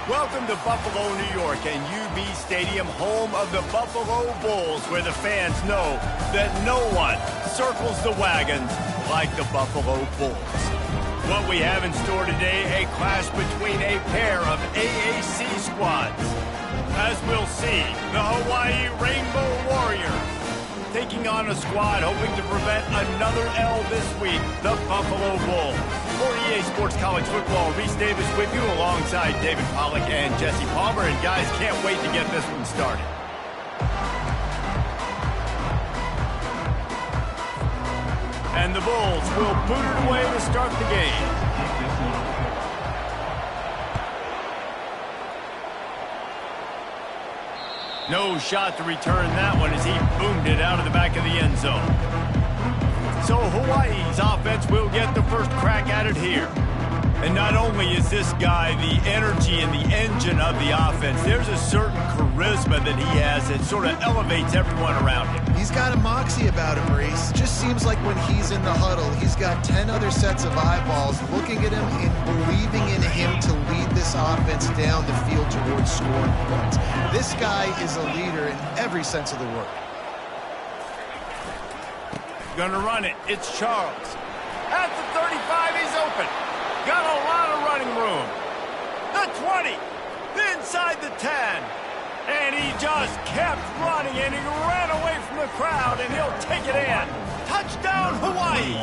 Welcome to Buffalo, New York, and UB Stadium, home of the Buffalo Bulls, where the fans know that no one circles the wagons like the Buffalo Bulls. What we have in store today, a clash between a pair of AAC squads. As we'll see, the Hawaii Rainbow Warriors taking on a squad hoping to prevent another L this week, the Buffalo Bulls. For EA Sports College Football, Reese Davis with you alongside David Pollack and Jesse Palmer. And guys, can't wait to get this one started. And the Bulls will boot it away to start the game. No shot to return that one as he boomed it out of the back of the end zone. So Hawaii's offense will get the first crack at it here. And not only is this guy the energy and the engine of the offense, there's a certain charisma that he has that sort of elevates everyone around him. He's got a moxie about him, Reese. Just seems like when he's in the huddle, he's got 10 other sets of eyeballs looking at him and believing in him to lead this offense down the field towards scoring points. This guy is a leader in every sense of the word. Gonna run it. It's Charles. At the 35, he's open. Got a lot of running room. The 20. Inside the 10. And he just kept running, and he ran away from the crowd, and he'll take it in. Touchdown, Hawaii.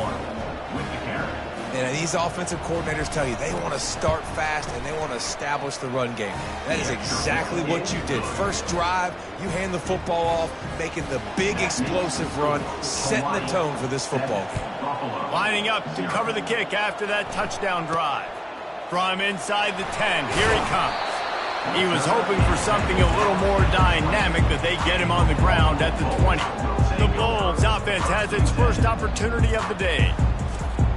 And these offensive coordinators tell you they want to start fast and they want to establish the run game. That is exactly what you did. First drive, you hand the football off, making the big explosive run, setting the tone for this football game. Lining up to cover the kick after that touchdown drive. From inside the 10, here he comes. He was hoping for something a little more dynamic, but they get him on the ground at the 20. The Bulls offense has its first opportunity of the day.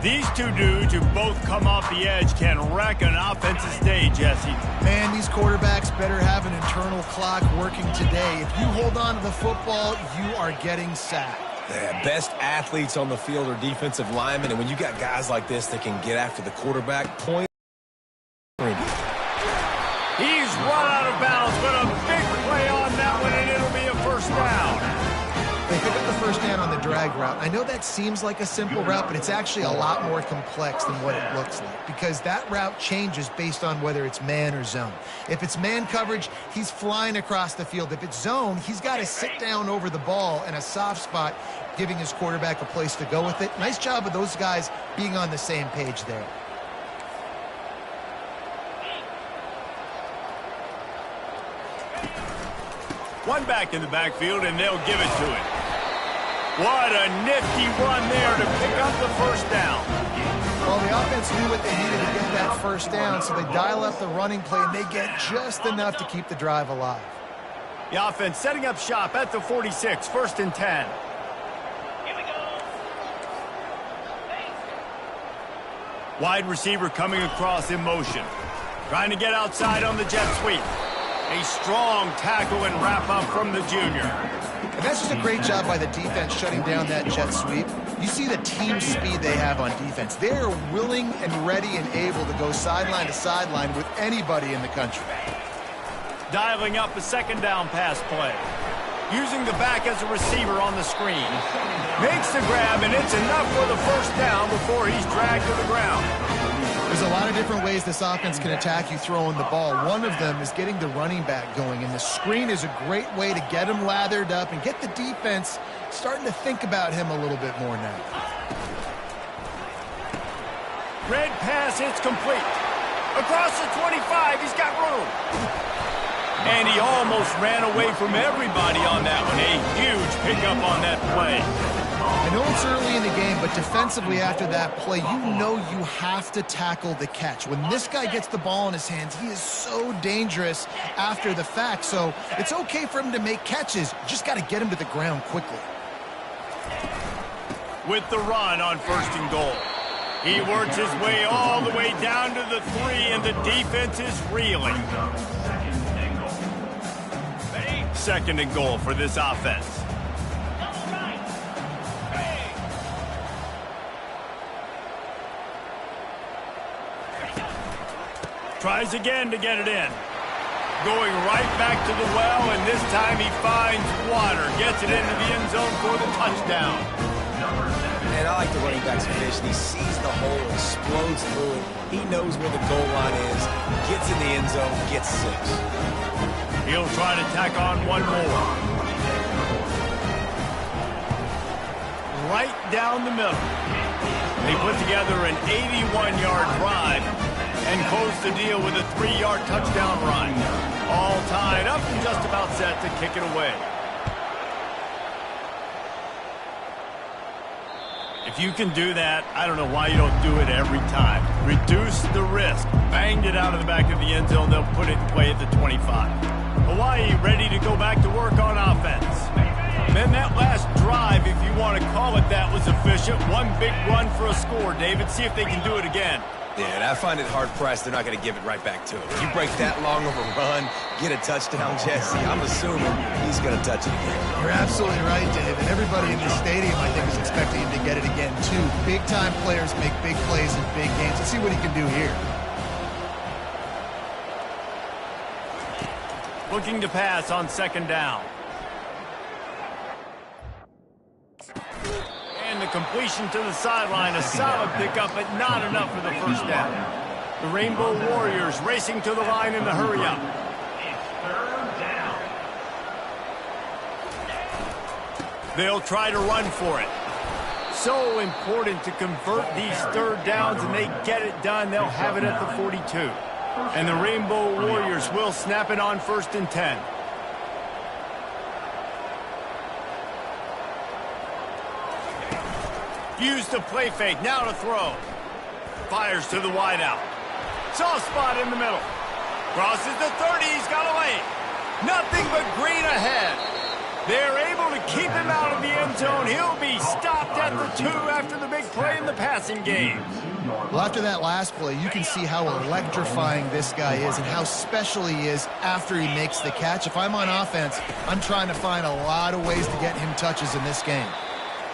These two dudes who both come off the edge can wreck an offense's day, Jesse. Man, these quarterbacks better have an internal clock working today. If you hold on to the football, you are getting sacked. The best athletes on the field are defensive linemen, and when you got guys like this that can get after the quarterback, point. He's run out of bounds, but a big play on that one, and it'll be a first down. They pick up the first down on the drag route. I know that seems like a simple route, but it's actually a lot more complex than what it looks like because that route changes based on whether it's man or zone. If it's man coverage, he's flying across the field. If it's zone, he's got to sit down over the ball in a soft spot, giving his quarterback a place to go with it. Nice job of those guys being on the same page there. One back in the backfield, and they'll give it to him. What a nifty run there to pick up the first down. Well, the offense knew what they needed to get that first down, so they dial up the running play, and they get just enough to keep the drive alive. The offense setting up shop at the 46, first and 10. Here we go. Wide receiver coming across in motion. Trying to get outside on the jet sweep. A strong tackle and wrap-up from the junior. And that's just a great job by the defense shutting down that jet sweep. You see the team speed they have on defense. They are willing and ready and able to go sideline to sideline with anybody in the country. Dialing up a second down pass play. Using the back as a receiver on the screen. Makes the grab, and it's enough for the first down before he's dragged to the ground. There's a lot of different ways this offense can attack you throwing the ball. One of them is getting the running back going, and the screen is a great way to get him lathered up and get the defense starting to think about him a little bit more now. Red pass, it's complete. Across the 25, he's got room. And he almost ran away from everybody on that one. A huge pickup on that play. I know it's early in the game, but defensively after that play, you know you have to tackle the catch. When this guy gets the ball in his hands, he is so dangerous after the fact. So it's okay for him to make catches. You just got to get him to the ground quickly. With the run on first and goal. He works his way all the way down to the 3, and the defense is reeling. Second and goal for this offense. Tries again to get it in. going right back to the well, and this time he finds water. Gets it into the end zone for the touchdown. And I like the running back's vision. He sees the hole, explodes through it. He knows where the goal line is, gets in the end zone, gets 6. He'll try to tack on one more. Right down the middle. They put together an 81-yard drive and close the deal with a 3-yard touchdown run. All tied up and just about set to kick it away. If you can do that, I don't know why you don't do it every time. Reduce the risk. Banged it out of the back of the end zone. They'll put it in play at the 25. Hawaii ready to go back to work on offense. Then that last drive, if you want to call it that, was efficient. One big run for a score, David. See if they can do it again. Yeah, and I find it hard-pressed they're not going to give it right back to him. If you break that long of a run, get a touchdown, Jesse, I'm assuming he's going to touch it again. You're absolutely right, Dave. And everybody in the stadium, I think, is expecting him to get it again, too. Big-time players make big plays in big games. Let's see what he can do here. Looking to pass on second down. And the completion to the sideline, a solid pickup, but not enough for the first down. The Rainbow Warriors racing to the line in the hurry-up. They'll try to run for it. So important to convert these third downs, and they get it done. They'll have it at the 42. And the Rainbow Warriors will snap it on 1st and 10. Use the play fake, now to throw. Fires to the wideout. Soft spot in the middle. Crosses the 30, he's got away. Nothing but green ahead. They're able to keep him out of the end zone. He'll be stopped at the 2 after the big play in the passing game. Well, after that last play, you can see how electrifying this guy is and how special he is after he makes the catch. If I'm on offense, I'm trying to find a lot of ways to get him touches in this game.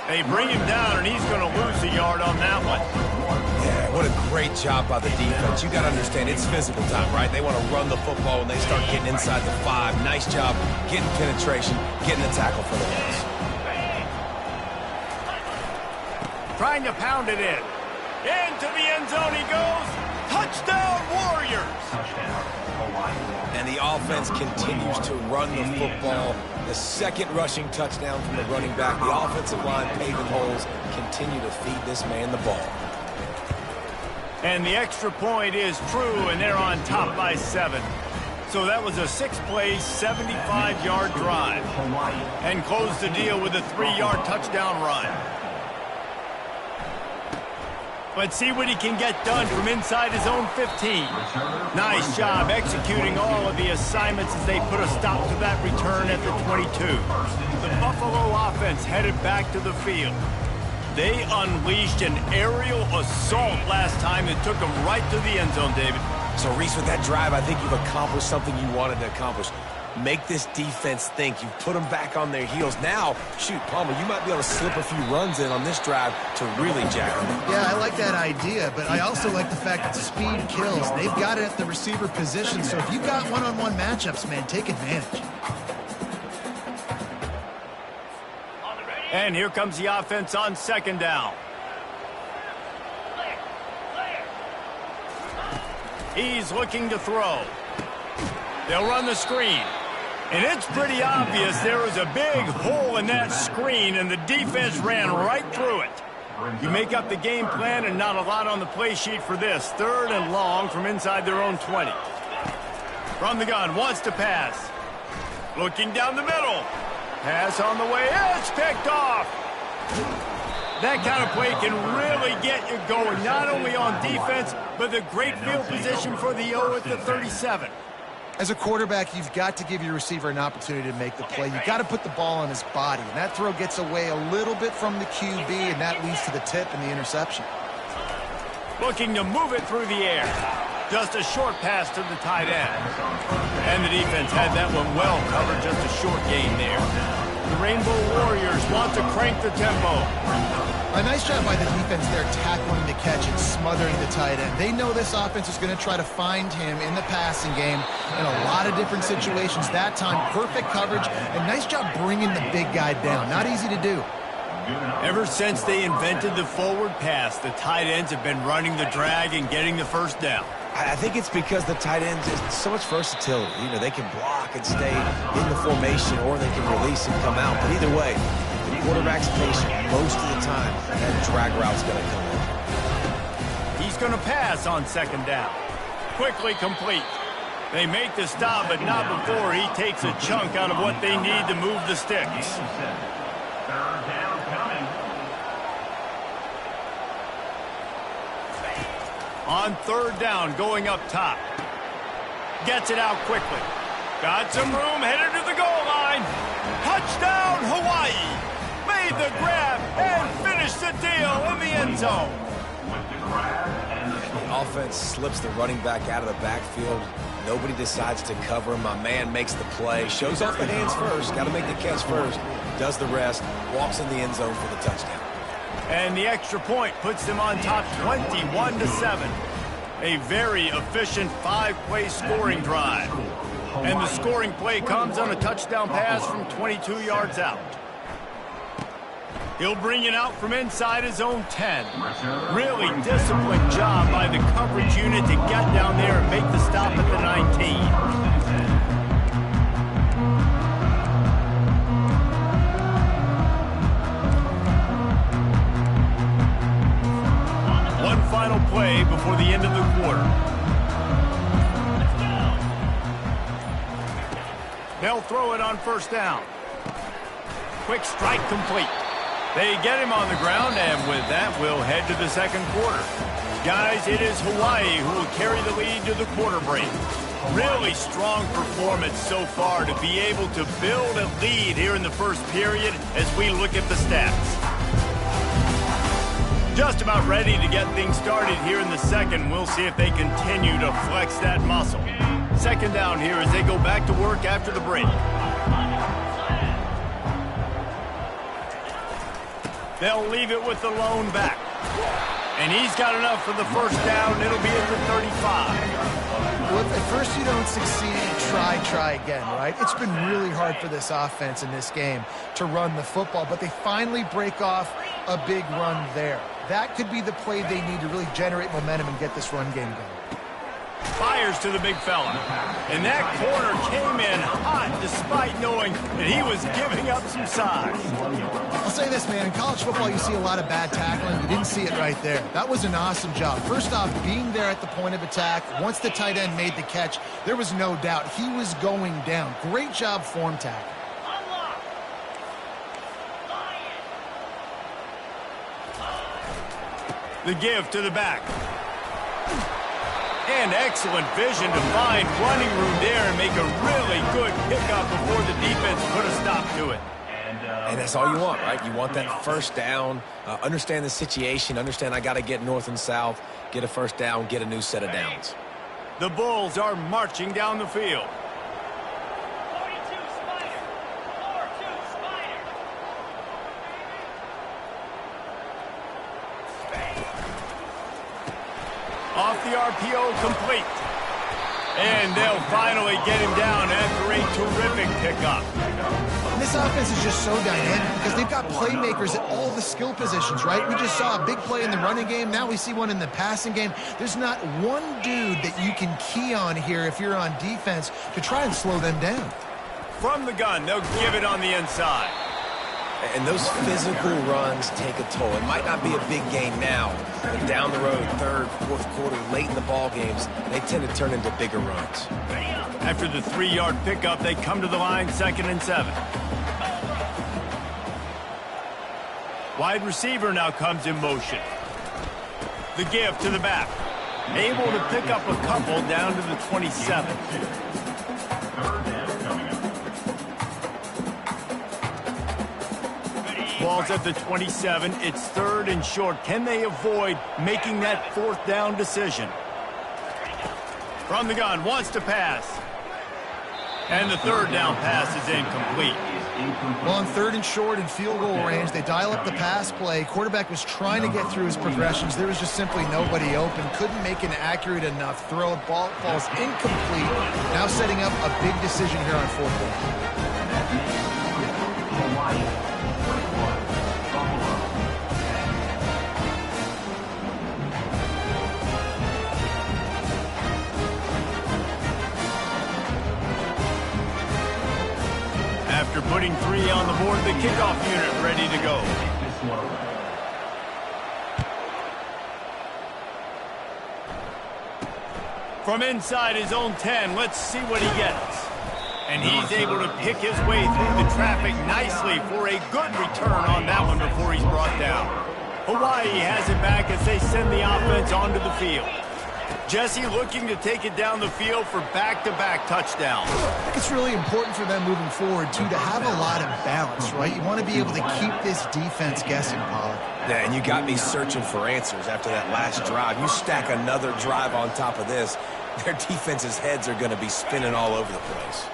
They bring him down, and he's going to lose a yard on that one. Yeah, what a great job by the defense. You got to understand, it's physical time, right? They want to run the football when they start getting inside the 5. Nice job getting penetration, getting the tackle for the loss. Trying to pound it in. Into the end zone he goes. Touchdown, Warriors! And the offense continues to run the football. The second rushing touchdown from the running back. The offensive line paving holes. Continue to feed this man the ball. And the extra point is true, and they're on top by 7. So that was a 6-play, 75-yard drive. And close the deal with a 3-yard touchdown run. Let's see what he can get done from inside his own 15. Nice job executing all of the assignments as they put a stop to that return at the 22. The Buffalo offense headed back to the field. They unleashed an aerial assault last time that took them right to the end zone, David. So, Reese, with that drive, I think you've accomplished something you wanted to accomplish. Make this defense think. You've put them back on their heels. Now, shoot, Palmer, you might be able to slip a few runs in on this drive to really jack them up. Yeah, I like that idea, but I also like the fact that speed kills. They've got it at the receiver position, so if you've got one-on-one matchups, man, take advantage. And here comes the offense on second down. He's looking to throw. They'll run the screen. And it's pretty obvious there was a big hole in that screen, and the defense ran right through it. You make up the game plan, and not a lot on the play sheet for this. 3rd and long from inside their own 20. From the gun, wants to pass. Looking down the middle. Pass on the way. It's picked off. That kind of play can really get you going, not only on defense, but the great field position for the O at the 37. As a quarterback, you've got to give your receiver an opportunity to make the play. You've got to put the ball on his body. And that throw gets away a little bit from the QB, and that leads to the tip and the interception. Looking to move it through the air. Just a short pass to the tight end. And the defense had that one well covered, just a short gain there. The Rainbow Warriors want to crank the tempo. A nice job by the defense there tackling the catch and smothering the tight end. They know this offense is going to try to find him in the passing game in a lot of different situations. That time, perfect coverage, and nice job bringing the big guy down. Not easy to do. Ever since they invented the forward pass, the tight ends have been running the drag and getting the first down. I think it's because the tight ends is so much versatility. You know, they can block and stay in the formation, or they can release and come out. But either way, the quarterback's patient most of the time. That drag route's going to come in. He's going to pass on second down. Quickly complete. They make the stop, but not before he takes a chunk out of what they need to move the sticks. On third down, going up top. Gets it out quickly. Got some room, headed to the goal line. Touchdown, Hawaii. Made the grab and finished the deal in the end zone. The offense slips the running back out of the backfield. Nobody decides to cover him. My man makes the play. Shows off the hands first. Got to make the catch first. Does the rest. Walks in the end zone for the touchdown. And the extra point puts them on top 21-7. A very efficient 5-play scoring drive. And the scoring play comes on a touchdown pass from 22 yards out. He'll bring it out from inside his own 10. Really disciplined job by the coverage unit to get down there and make the stop at the 19. Final play before the end of the quarter. They'll throw it on first down. Quick strike complete. They get him on the ground, and with that, we'll head to the second quarter. Guys, it is Hawaii who will carry the lead to the quarter break. Really strong performance so far to be able to build a lead here in the first period as we look at the stats. Just about ready to get things started here in the second. We'll see if they continue to flex that muscle. Second down here as they go back to work after the break. They'll leave it with the lone back. And he's got enough for the first down. It'll be at the 35. Well, if at first you don't succeed, try again, right? It's been really hard for this offense in this game to run the football, but they finally break off a big run there. That could be the play they need to really generate momentum and get this run game going. Fires to the big fella. And that corner came in hot despite knowing that he was giving up some size. I'll say this, man. In college football, you see a lot of bad tackling. You didn't see it right there. That was an awesome job. First off, being there at the point of attack. Once the tight end made the catch, there was no doubt he was going down. Great job form tackling. The give to the back. And excellent vision to find running room there and make a really good pickup before the defense put a stop to it. And that's all you want, right? You want that first down, understand the situation, understand I got to get north and south, get a first down, get a new set of downs. The Bulls are marching down the field. Off the RPO, complete. And they'll finally get him down after a terrific pickup. This offense is just so dynamic because they've got playmakers at all the skill positions, right? We just saw a big play in the running game. Now we see one in the passing game. There's not one dude that you can key on here if you're on defense to try and slow them down. From the gun, they'll give it on the inside. And those physical runs take a toll. It might not be a big gain now, but down the road, third, fourth quarter, late in the ball games, they tend to turn into bigger runs. After the 3-yard pickup, they come to the line, 2nd and 7. Wide receiver now comes in motion. The give to the back. Able to pick up a couple down to the 27. Ball's at the 27. It's 3rd and short. Can they avoid making that 4th down decision? From the gun, wants to pass. And the third down pass is incomplete. Well, on 3rd and short in field goal range, they dial up the pass play. Quarterback was trying to get through his progressions. There was just simply nobody open. Couldn't make an accurate enough throw. Ball falls incomplete. Now setting up a big decision here on 4th down. After putting 3 on the board, the kickoff unit ready to go. From inside his own 10, let's see what he gets. And he's able to pick his way through the traffic nicely for a good return on that one before he's brought down. Hawaii has it back as they send the offense onto the field. Jesse looking to take it down the field for back-to-back touchdowns. I think it's really important for them moving forward, too, to have a lot of balance, right? You want to be able to keep this defense guessing, Pollard. Yeah, and you got me searching for answers after that last drive. You stack another drive on top of this, their defense's heads are going to be spinning all over the place.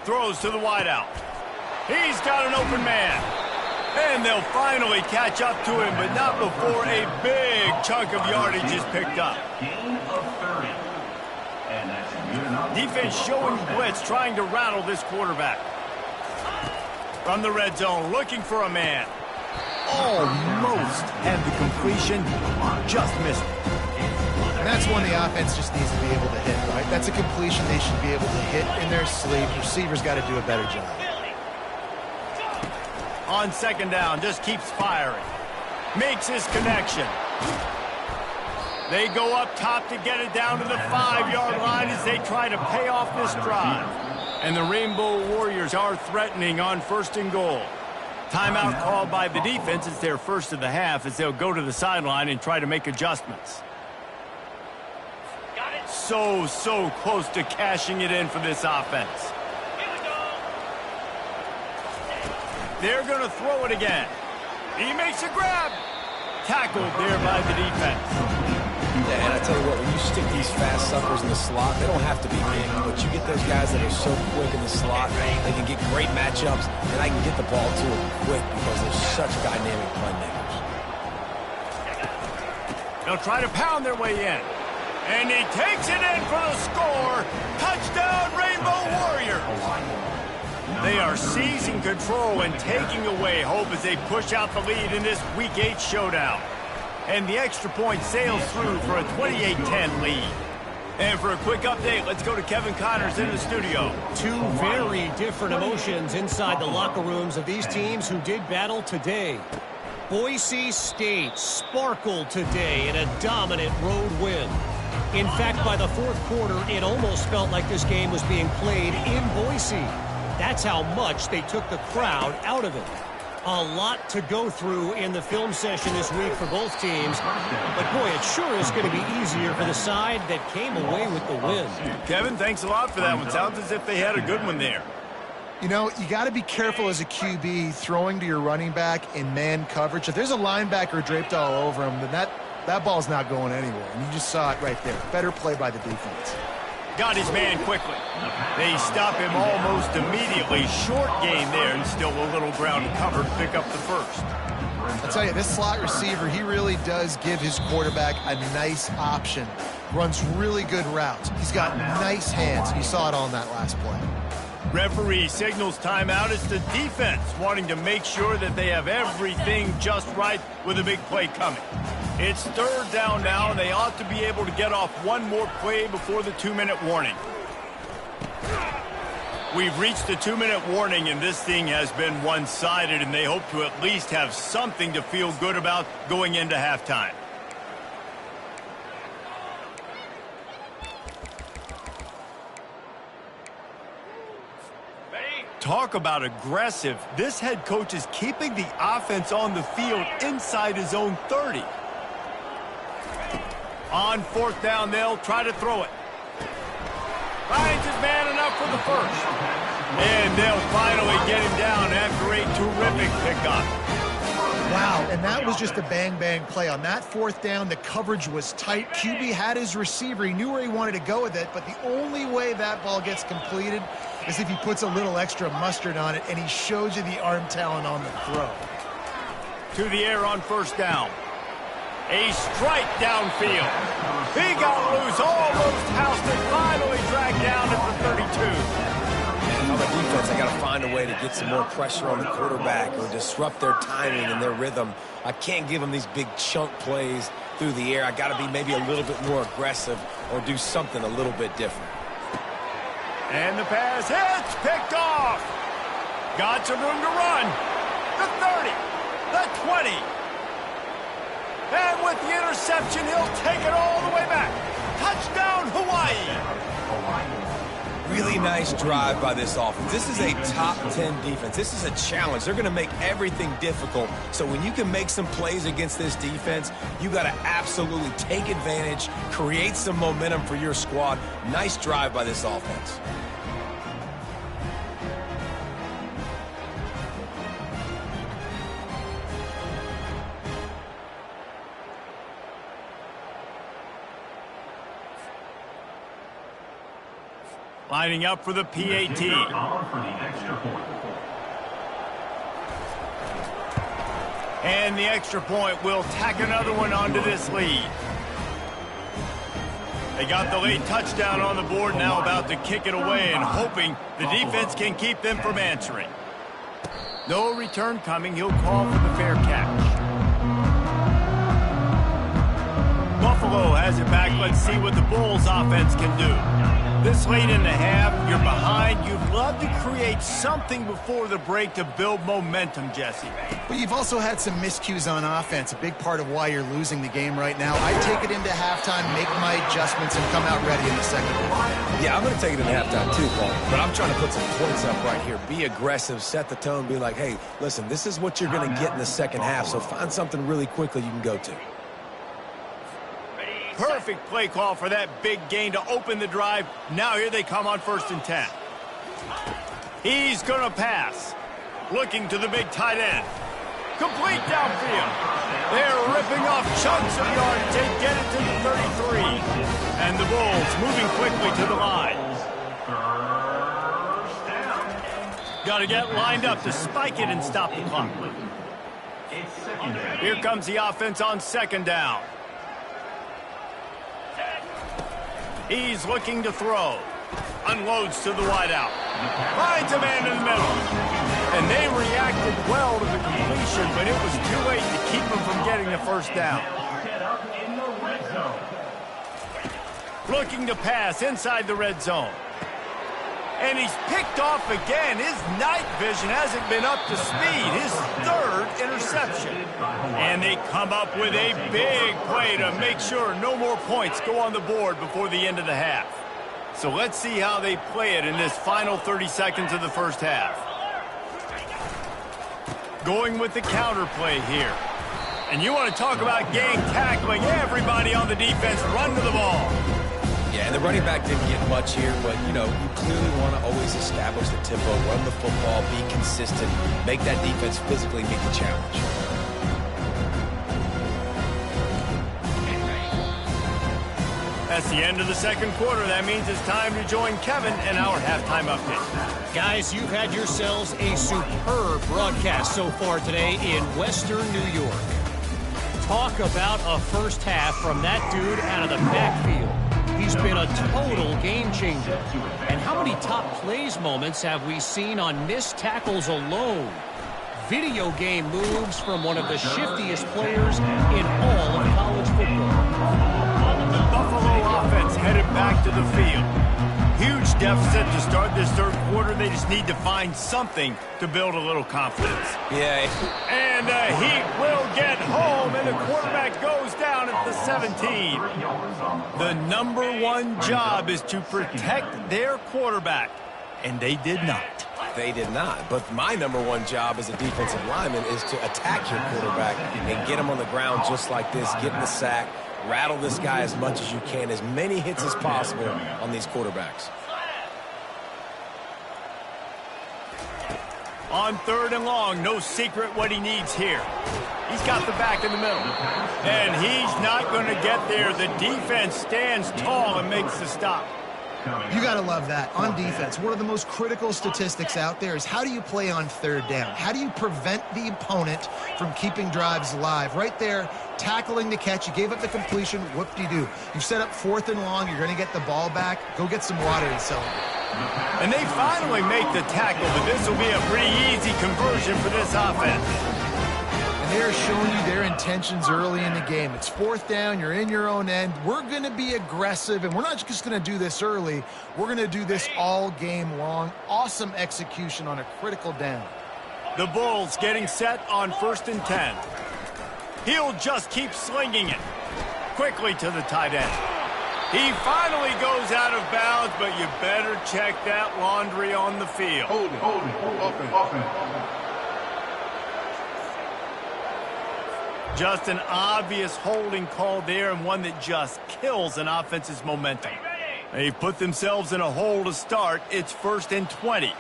Throws to the wideout. He's got an open man. And they'll finally catch up to him, but not before a big chunk of yardage is picked up. Defense showing blitz, trying to rattle this quarterback. From the red zone, looking for a man. Almost had the completion, just missed it. And that's one the offense just needs to be able to hit, right? That's a completion they should be able to hit in their sleep. Receivers got to do a better job. On 2nd down, just keeps firing. Makes his connection. They go up top to get it down to the 5-yard line as they try to pay off this drive. And the Rainbow Warriors are threatening on 1st and goal. Timeout called by the defense. It's their first of the half as they'll go to the sideline and try to make adjustments. So close to cashing it in for this offense. They're going to throw it again. He makes a grab. Tackled there by the defense. Yeah, and I tell you what, when you stick these fast suckers in the slot, they don't have to be big, but you get those guys that are so quick in the slot, they can get great matchups, and I can get the ball to them quick because they're such dynamic playmakers. They'll try to pound their way in. And he takes it in for the score. Touchdown, Rainbow Warriors. They are seizing control and taking away hope as they push out the lead in this Week 8 showdown. And the extra point sails through for a 28-10 lead. And for a quick update, let's go to Kevin Connors in the studio. Two very different emotions inside the locker rooms of these teams who did battle today. Boise State sparkled today in a dominant road win. In fact, by the 4th quarter, it almost felt like this game was being played in Boise. That's how much they took the crowd out of it. A lot to go through in the film session this week for both teams. But, boy, it sure is going to be easier for the side that came away with the win. Kevin, thanks a lot for that one. Sounds as if they had a good one there. You know, you got to be careful as a QB throwing to your running back in man coverage. If there's a linebacker draped all over him, then that ball's not going anywhere. And you just saw it right there. Better play by the defense. Got his man quickly. They stop him almost immediately. Short gain there and still a little ground cover to pick up the first. I'll tell you, this slot receiver, he really does give his quarterback a nice option. Runs really good routes. He's got nice hands. You saw it on that last play. Referee signals timeout. It's the defense wanting to make sure that they have everything just right with a big play coming. It's 3rd down now, and they ought to be able to get off one more play before the 2-minute warning. We've reached the 2-minute warning, and this thing has been one-sided, and they hope to at least have something to feel good about going into halftime. Talk about aggressive. This head coach is keeping the offense on the field inside his own 30. On 4th down, they'll try to throw it. Finds his man enough for the first. And they'll finally get him down after a terrific pickup. Wow, and that was just a bang-bang play. On that fourth down, the coverage was tight. QB had his receiver. He knew where he wanted to go with it, but the only way that ball gets completed is if he puts a little extra mustard on it, and he shows you the arm talent on the throw. To the air on first down. A strike downfield. He got loose, almost housed it, finally dragged down at the 32. On the defense, I got to find a way to get some more pressure on the quarterback or disrupt their timing and their rhythm. I can't give them these big chunk plays through the air. I got to be maybe a little bit more aggressive or do something a little bit different. And the pass hits, picked off. Got some room to run. The 30, the 20. And with the interception, he'll take it all the way back. Touchdown, Hawaii. Really nice drive by this offense. This is a top 10 defense. This is a challenge. They're going to make everything difficult. So when you can make some plays against this defense, you got to absolutely take advantage, create some momentum for your squad. Nice drive by this offense. Lining up for the PAT. And the extra point will tack another one onto this lead. They got the late touchdown on the board, now about to kick it away and hoping the defense can keep them from answering. No return coming. He'll call for the fair catch. Buffalo has it back. Let's see what the Bulls offense can do. This late in the half, you're behind. You'd love to create something before the break to build momentum, Jesse. But you've also had some miscues on offense, a big part of why you're losing the game right now. I take it into halftime, make my adjustments, and come out ready in the second half. Yeah, I'm going to take it into halftime too, Paul. But I'm trying to put some points up right here. Be aggressive, set the tone, be like, hey, listen, this is what you're going to get in the second half, so find something really quickly you can go to. Perfect play call for that big gain to open the drive. Now here they come on 1st and 10. He's going to pass. Looking to the big tight end. Complete downfield. They're ripping off chunks of yardage. They get it to the 33. And the Bulls moving quickly to the line. Got to get lined up to spike it and stop the clock. Here comes the offense on 2nd down. He's looking to throw. Unloads to the wideout. Finds a man in the middle. And they reacted well to the completion, but it was too late to keep him from getting the first down. Looking to pass inside the red zone. And he's picked off again. His night vision hasn't been up to speed. His 3rd interception. And they come up with a big play to make sure no more points go on the board before the end of the half. So let's see how they play it in this final 30 seconds of the first half. Going with the counter play here. And you want to talk about gang tackling. Everybody on the defense run to the ball. Yeah, and the running back didn't get much here, but, you know, you clearly want to always establish the tempo, run the football, be consistent, make that defense physically meet the challenge. That's the end of the second quarter. That means it's time to join Kevin in our halftime update. Guys, you've had yourselves a superb broadcast so far today in Western New York. Talk about a first half from that dude out of the backfield. He's been a total game changer. And how many top plays moments have we seen on missed tackles alone? Video game moves from one of the shiftiest players in all of college football. The Buffalo offense headed back to the field. Huge deficit to start this third quarter. They just need to find something to build a little confidence. Yeah. And the Heat will get home, and the quarterback goes down at the 17. The #1 job is to protect their quarterback, and they did not. They did not. But my #1 job as a defensive lineman is to attack your quarterback and get him on the ground just like this, get in the sack, rattle this guy as much as you can, as many hits as possible on these quarterbacks. On 3rd and long, no secret what he needs here. He's got the back in the middle. And he's not going to get there. The defense stands tall and makes the stop. You got to love that. On defense, one of the most critical statistics out there is how do you play on third down? How do you prevent the opponent from keeping drives alive? Right there, tackling the catch. You gave up the completion. Whoop-de-doo. You set up 4th and long. You're going to get the ball back. Go get some water and celebrate. And they finally make the tackle, but this will be a pretty easy conversion for this offense. They're showing you their intentions early in the game. It's 4th down. You're in your own end. We're going to be aggressive, and we're not just going to do this early. We're going to do this all game long. Awesome execution on a critical down. The Bulls getting set on 1st and 10. He'll just keep slinging it. Quickly to the tight end. He finally goes out of bounds, but you better check that laundry on the field. Hold it. Offense. Just an obvious holding call there, and one that just kills an offense's momentum. They've put themselves in a hole to start. It's 1st and 20.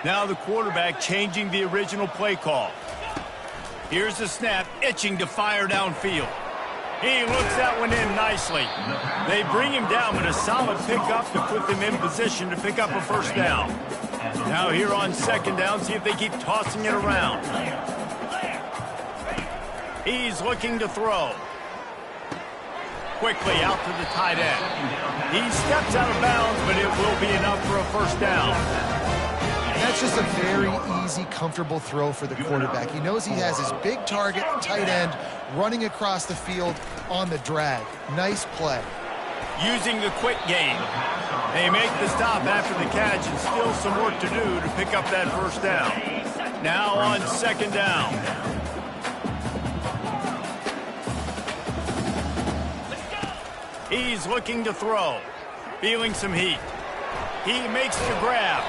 Now the quarterback changing the original play call. Here's the snap, itching to fire downfield. He looks that one in nicely. They bring him down, but a solid pickup to put them in position to pick up a 1st down. Now here on 2nd down, see if they keep tossing it around. He's looking to throw. Quickly out to the tight end. He steps out of bounds, but it will be enough for a 1st down. That's just a very easy, comfortable throw for the quarterback. He knows he has his big target, tight end, running across the field on the drag. Nice play. Using the quick game. They make the stop after the catch, and still some work to do to pick up that 1st down. Now on 2nd down. He's looking to throw. Feeling some heat. He makes the grab.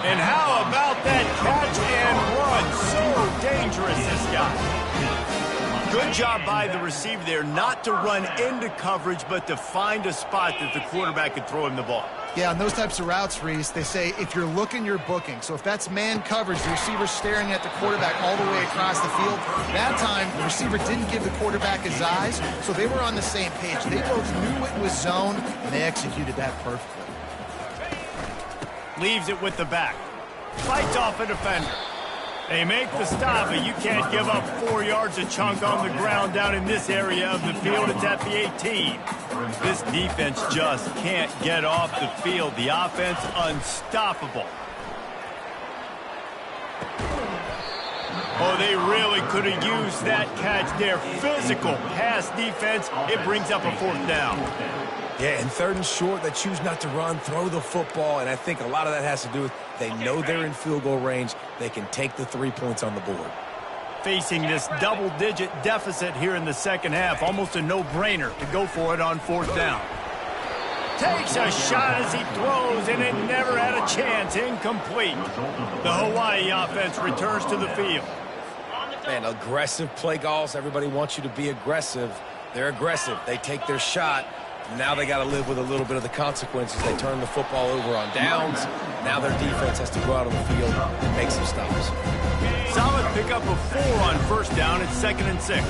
And how about that catch and run? So dangerous, this guy. Good job by the receiver there not to run into coverage, but to find a spot that the quarterback could throw him the ball. Yeah, on those types of routes, Reese, they say if you're looking, you're booking. So if that's man coverage, the receiver's staring at the quarterback all the way across the field. That time, the receiver didn't give the quarterback his eyes, so they were on the same page. They both knew it was zone, and they executed that perfectly. Leaves it with the back. Fights off a defender. They make the stop, but you can't give up 4 yards a chunk on the ground down in this area of the field. It's at the 18. This defense just can't get off the field. The offense unstoppable. Oh, they really could have used that catch there. Physical pass defense. It brings up a 4th down. Yeah, and 3rd and short, they choose not to run, throw the football, and I think a lot of that has to do with they know they're in field goal range. They can take the 3 points on the board. Facing this double-digit deficit here in the 2nd half, almost a no-brainer to go for it on 4th down. Takes a shot as he throws, and it never had a chance. Incomplete. The Hawaii offense returns to the field. Man, aggressive play calls. Everybody wants you to be aggressive. They're aggressive. They take their shot. Now they got to live with a little bit of the consequences. They turn the football over on downs. Now their defense has to go out on the field and make some stops. Solid pickup of 4 on 1st down. It's 2nd and 6.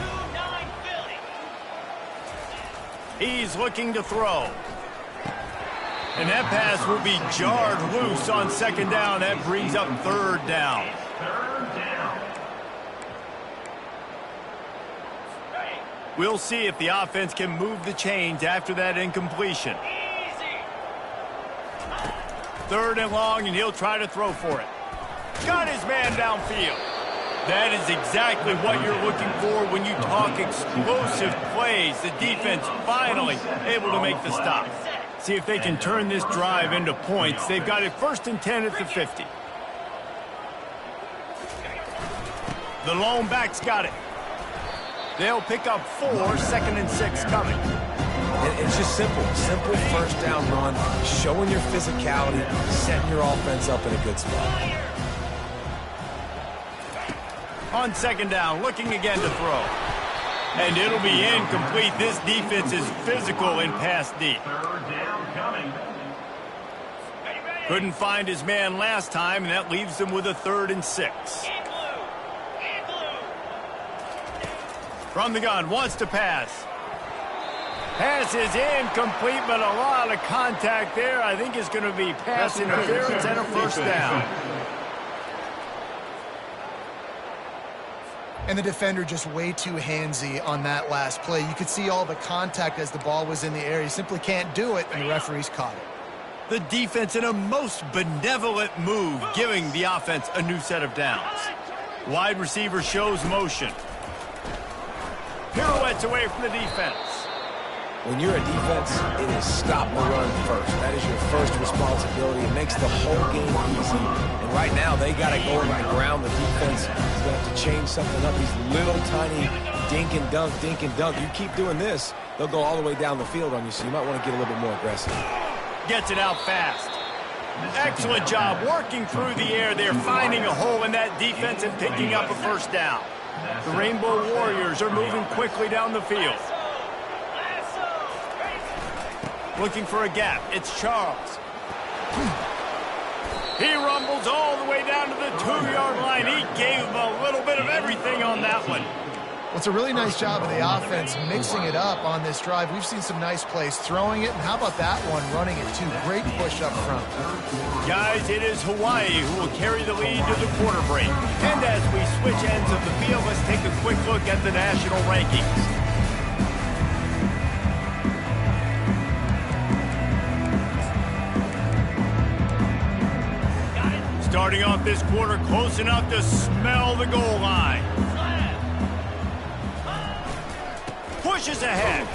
29 Philly. He's looking to throw. And that pass will be jarred loose on 2nd down. That brings up 3rd down. We'll see if the offense can move the chains after that incompletion. 3rd and long, and he'll try to throw for it. Got his man downfield. That is exactly what you're looking for when you talk explosive plays. The defense finally able to make the stop. See if they can turn this drive into points. They've got it 1st and 10 at the 50. The lone back's got it. They'll pick up 4, 2nd and 6 coming. It's just simple 1st down run, showing your physicality, setting your offense up in a good spot. On 2nd down, looking again to throw. And it'll be incomplete. This defense is physical in pass deep. 3rd down coming. Couldn't find his man last time, and that leaves him with a 3rd and 6. From the gun, wants to pass. Pass is incomplete, but a lot of contact there. I think it's going to be pass interference and a 1st down. And the defender just way too handsy on that last play. You could see all the contact as the ball was in the air. He simply can't do it, and the referees caught it. The defense in a most benevolent move, giving the offense a new set of downs. Wide receiver shows motion. Pirouettes away from the defense. When you're a defense, it is stop the run first. That is your first responsibility. It makes the whole game easy. And right now, they got to go on the ground. The defense is going to have to change something up. These little tiny dink and dunk, dink and dunk. You keep doing this, they'll go all the way down the field on you, so you might want to get a little bit more aggressive. Gets it out fast. Excellent job working through the air. They're finding a hole in that defense and picking up a 1st down. The Rainbow Warriors are moving quickly down the field. Looking for a gap. It's Charles. He rumbles all the way down to the 2-yard line. He gave him a little bit of everything on that one. Well, it's a really nice job of the offense mixing it up on this drive. We've seen some nice plays throwing it, and how about that one running it too? Great push up front. Guys, it is Hawaii who will carry the lead to the quarter break. And as we switch ends of the field, let's take a quick look at the national rankings. Starting off this quarter close enough to smell the goal line. Pushes ahead.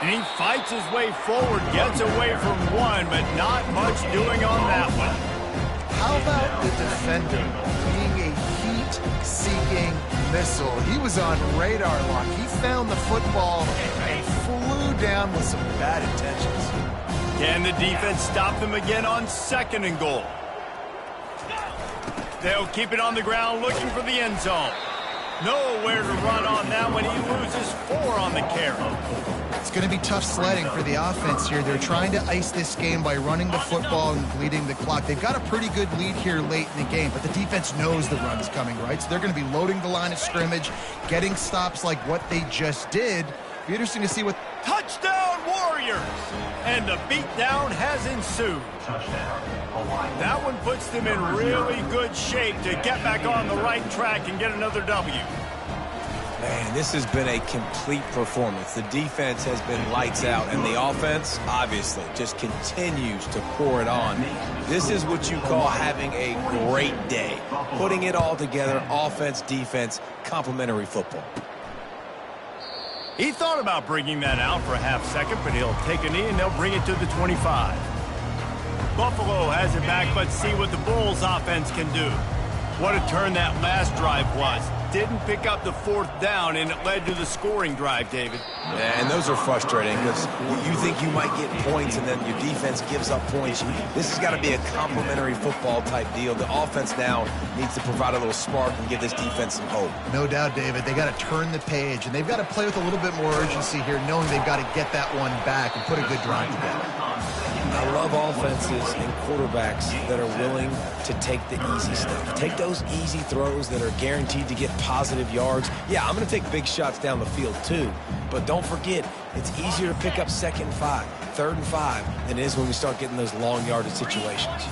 And he fights his way forward, gets away from one, but not much doing on that one. How about the defender being a heat-seeking missile? He was on radar lock. He found the football and flew down with some bad intentions. Can the defense stop them again on 2nd and goal? They'll keep it on the ground looking for the end zone. Nowhere to run on that one. He loses 4 on the carry. It's going to be tough sledding for the offense here. They're trying to ice this game by running the football and bleeding the clock. They've got a pretty good lead here late in the game, but the defense knows the run's coming, right? So they're going to be loading the line of scrimmage, getting stops like what they just did. Be interesting to see what... Touchdown Warriors! And the beatdown has ensued. That one puts them in really good shape to get back on the right track and get another W. Man, this has been a complete performance. The defense has been lights out, and the offense, obviously, just continues to pour it on. This is what you call having a great day. Putting it all together, offense, defense, complementary football. He thought about bringing that out for a half second, but he'll take a knee and they'll bring it to the 25. Buffalo has it back, but see what the Bulls offense can do. What a turn that last drive was. Didn't pick up the 4th down, and it led to the scoring drive, David. Yeah, and those are frustrating because you think you might get points, and then your defense gives up points. This has got to be a complementary football type deal. The offense now needs to provide a little spark and give this defense some hope. No doubt, David. They got to turn the page, and they've got to play with a little bit more urgency here, knowing they've got to get that one back and put a good drive together. I love offenses and quarterbacks that are willing to take the easy stuff. Take those easy throws that are guaranteed to get positive yards. Yeah, I'm going to take big shots down the field too, but don't forget, it's easier to pick up 2nd and 5, 3rd and 5 than it is when we start getting those long yardage situations.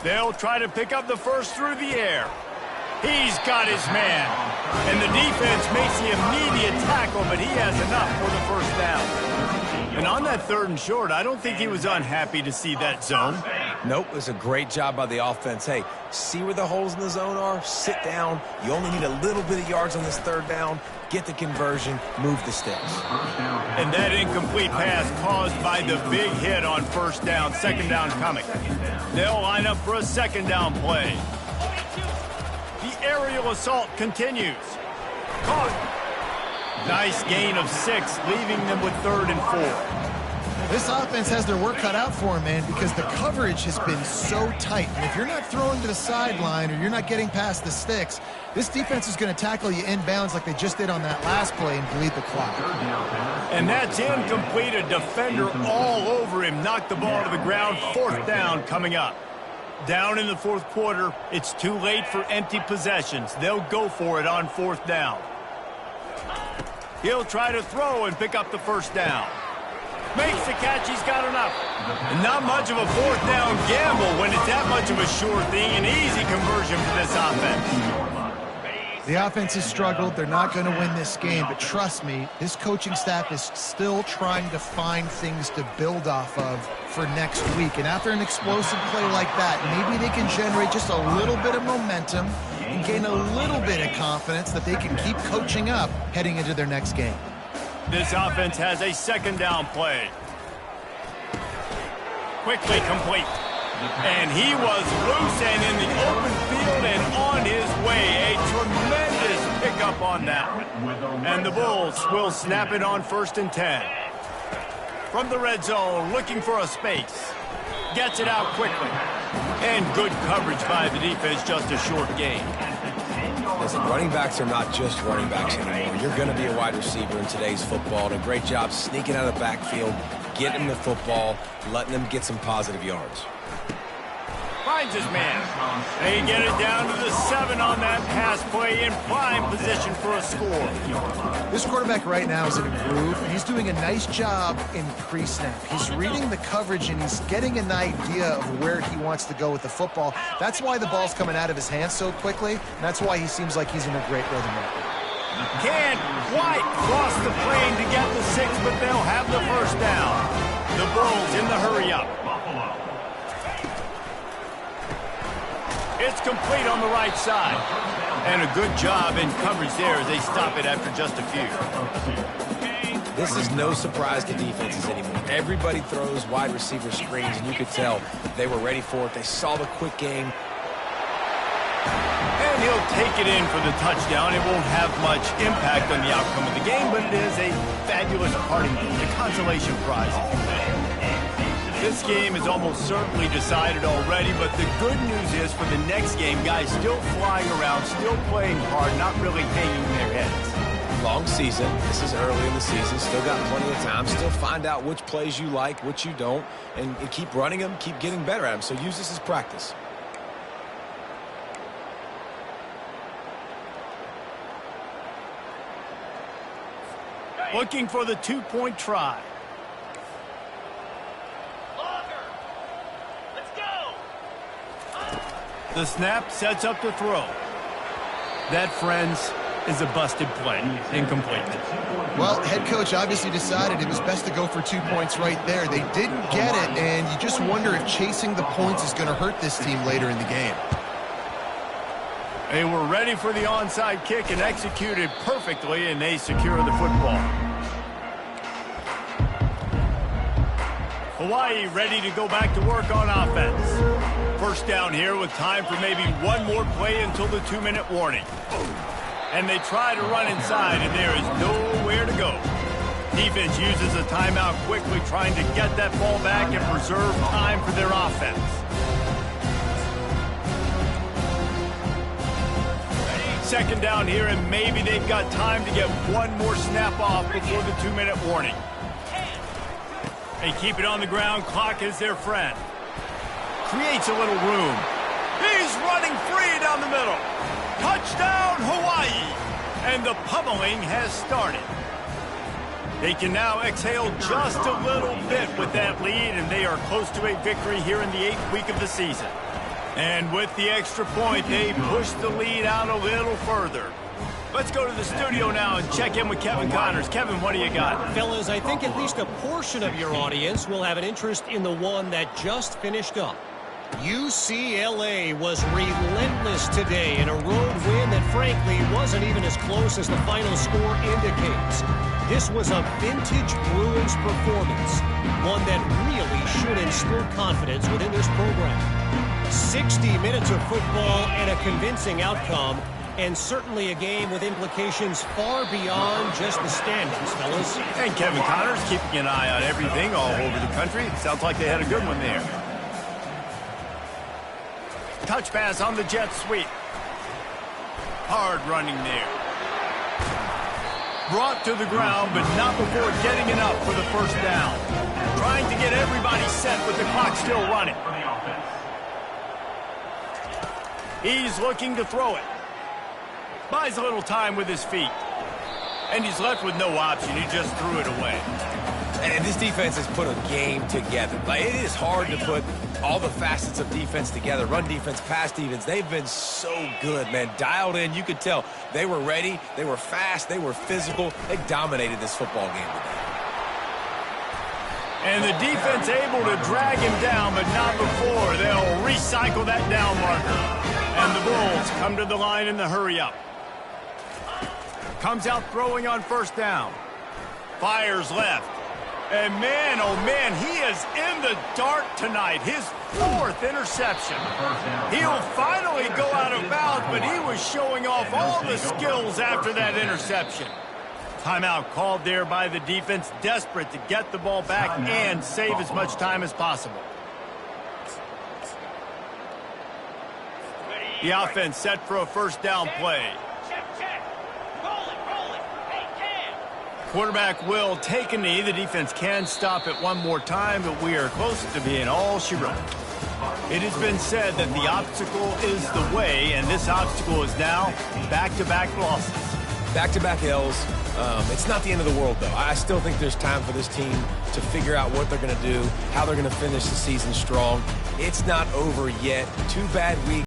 They'll try to pick up the 1st through the air. He's got his man. And the defense makes the immediate tackle, but he has enough for the 1st down. And on that 3rd and short, I don't think he was unhappy to see that zone. Nope, it was a great job by the offense. Hey, see where the holes in the zone are? Sit down. You only need a little bit of yards on this 3rd down. Get the conversion. Move the sticks. And that incomplete pass caused by the big hit on 1st down. 2nd down coming. They'll line up for a 2nd down play. The aerial assault continues. Caught. Nice gain of 6, leaving them with 3rd and 4. This offense has their work cut out for them, man, because the coverage has been so tight. And if you're not throwing to the sideline or you're not getting past the sticks, this defense is going to tackle you inbounds like they just did on that last play and bleed the clock. And that's incomplete. A defender all over him. Knocked the ball to the ground. 4th down coming up. Down in the 4th quarter. It's too late for empty possessions. They'll go for it on 4th down. He'll try to throw and pick up the 1st down. Makes the catch. He's got enough. And not much of a 4th down gamble when it's that much of a sure thing. An easy conversion for this offense. The offense has struggled. They're not going to win this game, but trust me, this coaching staff is still trying to find things to build off of for next week. And after an explosive play like that, maybe they can generate just a little bit of momentum and gain a little bit of confidence that they can keep coaching up heading into their next game. This offense has a 2nd down play. Quickly complete. And he was loose and in the open field and on his way. A tremendous pickup on that. And the Bulls will snap it on 1st and 10. From the red zone, looking for a space. Gets it out quickly. And good coverage by the defense, just a short gain. Listen, running backs are not just running backs anymore. You're going to be a wide receiver in today's football. And a great job sneaking out of the backfield, getting the football, letting them get some positive yards. Finds his man. They get it down to the 7 on that pass play in prime position for a score. This quarterback right now is in a groove, and he's doing a nice job in pre-snap. He's reading the coverage, and he's getting an idea of where he wants to go with the football. That's why the ball's coming out of his hands so quickly, and that's why he seems like he's in a great rhythm right now. Can't quite cross the plane to get the 6, but they'll have the 1st down. The Bulls in the hurry-up. It's complete on the right side. And a good job in coverage there as they stop it after just a few. This is no surprise to defenses anymore. Everybody throws wide receiver screens, and you could tell they were ready for it. They saw the quick game. And he'll take it in for the touchdown. It won't have much impact on the outcome of the game, but it is a fabulous parting gift, a consolation prize. This game is almost certainly decided already, but the good news is for the next game, guys still flying around, still playing hard, not really hanging their heads. Long season. This is early in the season. Still got plenty of time. Still find out which plays you like, which you don't, and keep running them, keep getting better at them. So use this as practice. Looking for the 2-point try. The snap sets up the throw. That, friends, is a busted play. Incomplete. Well, head coach obviously decided it was best to go for 2 points right there. They didn't get it, and you just wonder if chasing the points is going to hurt this team later in the game. They were ready for the onside kick and executed perfectly, and they secure the football. Hawaii ready to go back to work on offense. 1st down here with time for maybe one more play until the 2-minute warning. And they try to run inside, and there is nowhere to go. Defense uses a timeout quickly, trying to get that ball back and preserve time for their offense. Second down here, and maybe they've got time to get one more snap off before the 2-minute warning. They keep it on the ground. Clock is their friend. Creates a little room. He's running free down the middle. Touchdown, Hawaii. And the pummeling has started. They can now exhale just a little bit with that lead, and they are close to a victory here in the 8th week of the season. And with the extra point, they push the lead out a little further. Let's go to the studio now and check in with Kevin Connors. Kevin, what do you got? Fellas, I think at least a portion of your audience will have an interest in the one that just finished up. UCLA was relentless today in a road win that frankly wasn't even as close as the final score indicates. This was a vintage Bruins performance, one that really should instill confidence within this program. 60 minutes of football and a convincing outcome. And certainly a game with implications far beyond just the standings, fellas. And Kevin Connor's keeping an eye on everything all over the country. It sounds like they had a good one there. Touch pass on the jet sweep. Hard running there. Brought to the ground, but not before getting it up for the first down. Trying to get everybody set with the clock still running. He's looking to throw it. Buys a little time with his feet. And he's left with no option. He just threw it away. And this defense has put a game together. Like, it is hard to put all the facets of defense together. Run defense, pass defense. They've been so good, man. Dialed in. You could tell they were ready. They were fast. They were physical. They dominated this football game today. And the defense able to drag him down, but not before. They'll recycle that down marker. And the Bulls come to the line in the hurry-up. Comes out throwing on first down. Fires left. And man, oh man, he is in the dark tonight. His 4th interception. He'll finally go out of bounds, but he was showing off all the skills after that interception. Timeout called there by the defense, desperate to get the ball back and save as much time as possible. The offense set for a first down play. Quarterback will take a knee. The defense can stop it one more time, but we are close to being all she wrote. It has been said that the obstacle is the way, and this obstacle is now back-to-back losses. Back-to-back L's. It's not the end of the world, though. I still think there's time for this team to figure out what they're going to do, how they're going to finish the season strong. It's not over yet. 2 bad weeks.